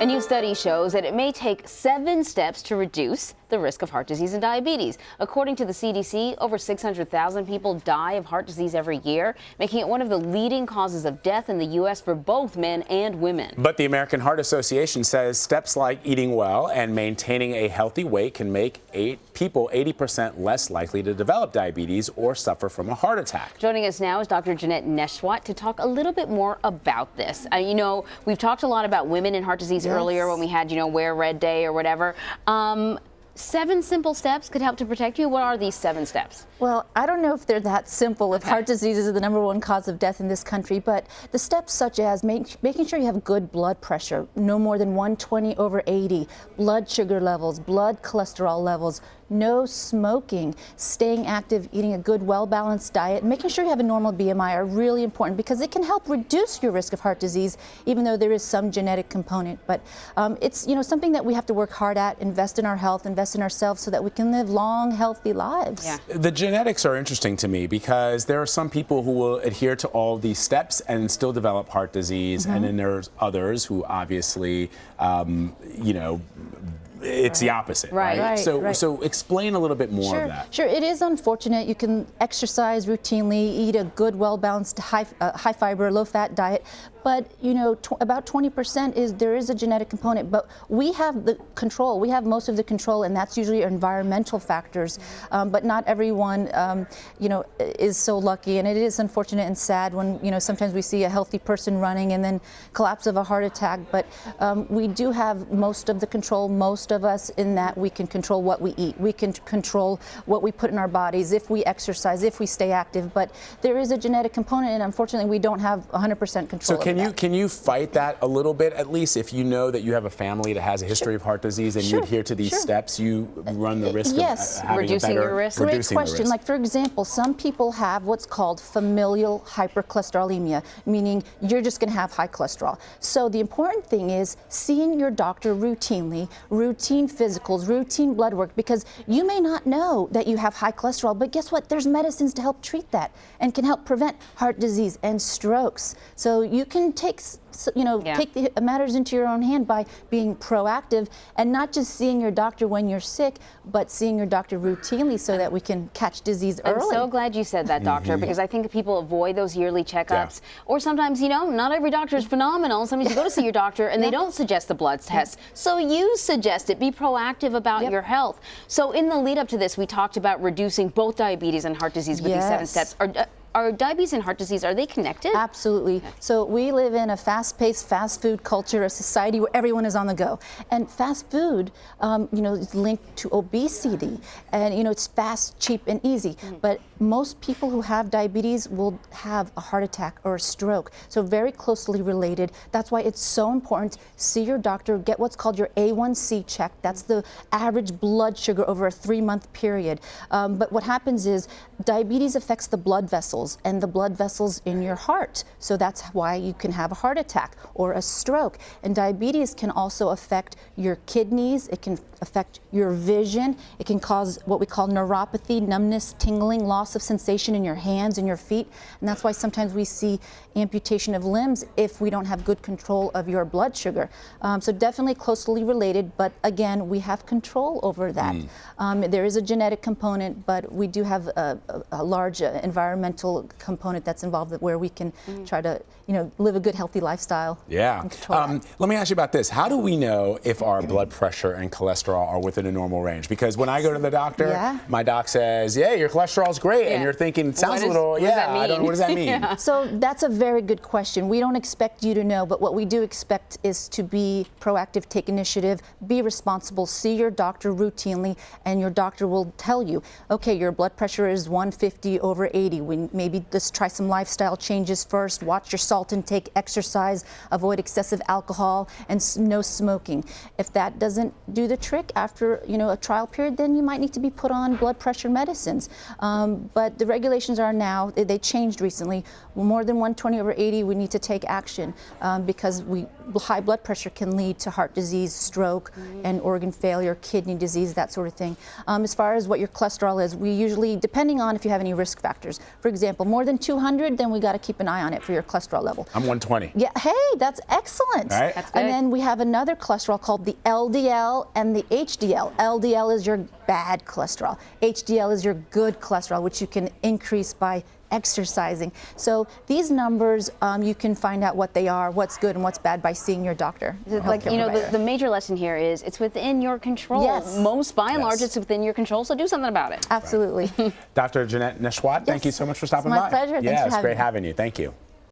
A new study shows that it may take 7 steps to reduce the risk of heart disease and diabetes. According to the CDC, over 600,000 people die of heart disease every year, making it one of the leading causes of death in the U.S. for both men and women. But the American Heart Association says steps like eating well and maintaining a healthy weight can make people 80% less likely to develop diabetes or suffer from a heart attack. Joining us now is Dr. Janette Nesheiwat to talk a little bit more about this. We've talked a lot about women and heart disease earlier when we had, Wear Red Day or whatever. 7 simple steps could help to protect you. What are these 7 steps? Well, I don't know if they're that simple. If heart disease is the #1 cause of death in this country, but the steps such as making sure you have good blood pressure, no more than 120/80, blood sugar levels, blood cholesterol levels, no smoking, staying active, eating a good, well-balanced diet, making sure you have a normal BMI are really important because it can help reduce your risk of heart disease, even though there is some genetic component. But it's something that we have to work hard at, invest in our health, invest in ourselves so that we can live long, healthy lives. Yeah. The genetics are interesting to me because there are some people who will adhere to all of these steps and still develop heart disease, and then there's others who obviously, it's the opposite, right? So explain a little bit more of that. Sure, it is unfortunate. You can exercise routinely, eat a good, well-balanced, high fiber, low-fat diet, but about 20% there is a genetic component. But we have the control. We have most of the control, and that's usually environmental factors. But not everyone, is so lucky, and it is unfortunate and sad when sometimes we see a healthy person running and then collapse of a heart attack. But we do have most of the control. Most of us in that we can control what we eat. We can control what we put in our bodies if we exercise, if we stay active. But there is a genetic component, and unfortunately we don't have 100% control. So can you fight that a little bit, at least if you know that you have a family that has a history of heart disease and you adhere to these steps, you run the risk of having reducing your risk? Great question. Like, for example, some people have what's called familial hypercholesterolemia, meaning you're just going to have high cholesterol. So the important thing is seeing your doctor routinely, routine physicals, routine blood work, because you may not know that you have high cholesterol, but guess what? There's medicines to help treat that and can help prevent heart disease and strokes. So you can take the matters into your own hand by being proactive and not just seeing your doctor when you're sick, but seeing your doctor routinely so that we can catch disease early. I'm so glad you said that, doctor, because I think people avoid those yearly checkups. Or sometimes, not every doctor is phenomenal. Sometimes you go to see your doctor and they don't suggest the blood test. So you suggest it. Be proactive about your health. So in the lead up to this, we talked about reducing both diabetes and heart disease with these 7 steps. Are diabetes and heart disease, are they connected? Absolutely. So we live in a fast-paced, fast food culture, a society where everyone is on the go. And fast food, is linked to obesity. And, it's fast, cheap, and easy. But most people who have diabetes will have a heart attack or a stroke. So very closely related. That's why it's so important. See your doctor, get what's called your A1C check. That's the average blood sugar over a 3-month period. But what happens is diabetes affects the blood vessels and the blood vessels in your heart. So that's why you can have a heart attack or a stroke. And diabetes can also affect your kidneys. It can affect your vision. It can cause what we call neuropathy, numbness, tingling, loss of sensation in your hands and your feet. And that's why sometimes we see amputation of limbs if we don't have good control of your blood sugar. So definitely closely related, but again, we have control over that. There is a genetic component, but we do have a large environmental component that's involved where we can try to, live a good, healthy lifestyle. Yeah. Let me ask you about this. How do we know if our blood pressure and cholesterol are within a normal range? Because when I go to the doctor, my doc says, yeah, your cholesterol's great. And you're thinking, it sounds a little, I don't know, what does that mean? So that's a very good question. We don't expect you to know, but what we do expect is to be proactive, take initiative, be responsible, see your doctor routinely, and your doctor will tell you, okay, your blood pressure is 150/80. We maybe just try some lifestyle changes first, watch your salt intake, exercise, avoid excessive alcohol, and no smoking. If that doesn't do the trick after a trial period, then you might need to be put on blood pressure medicines. But the regulations are now, they changed recently, more than 120/80, we need to take action because high blood pressure can lead to heart disease, stroke, and organ failure, kidney disease, that sort of thing. As far as what your cholesterol is, we usually, depending on if you have any risk factors, for example, more than 200, then we got to keep an eye on it for your cholesterol level. I'm 120. Yeah, hey, that's excellent. Right. That's good. And then we have another cholesterol called the LDL and the HDL. LDL is your bad cholesterol. HDL is your good cholesterol, which you can increase by exercising. So these numbers, you can find out what they are, what's good and what's bad by seeing your doctor. Like, you know, the major lesson here is it's within your control. Yes. Most, by and large, it's within your control, so do something about it. Absolutely. Dr. Janette Nesheiwat, thank you so much for stopping My by. pleasure. Thanks Yeah, for it's having great me. having you. Thank you.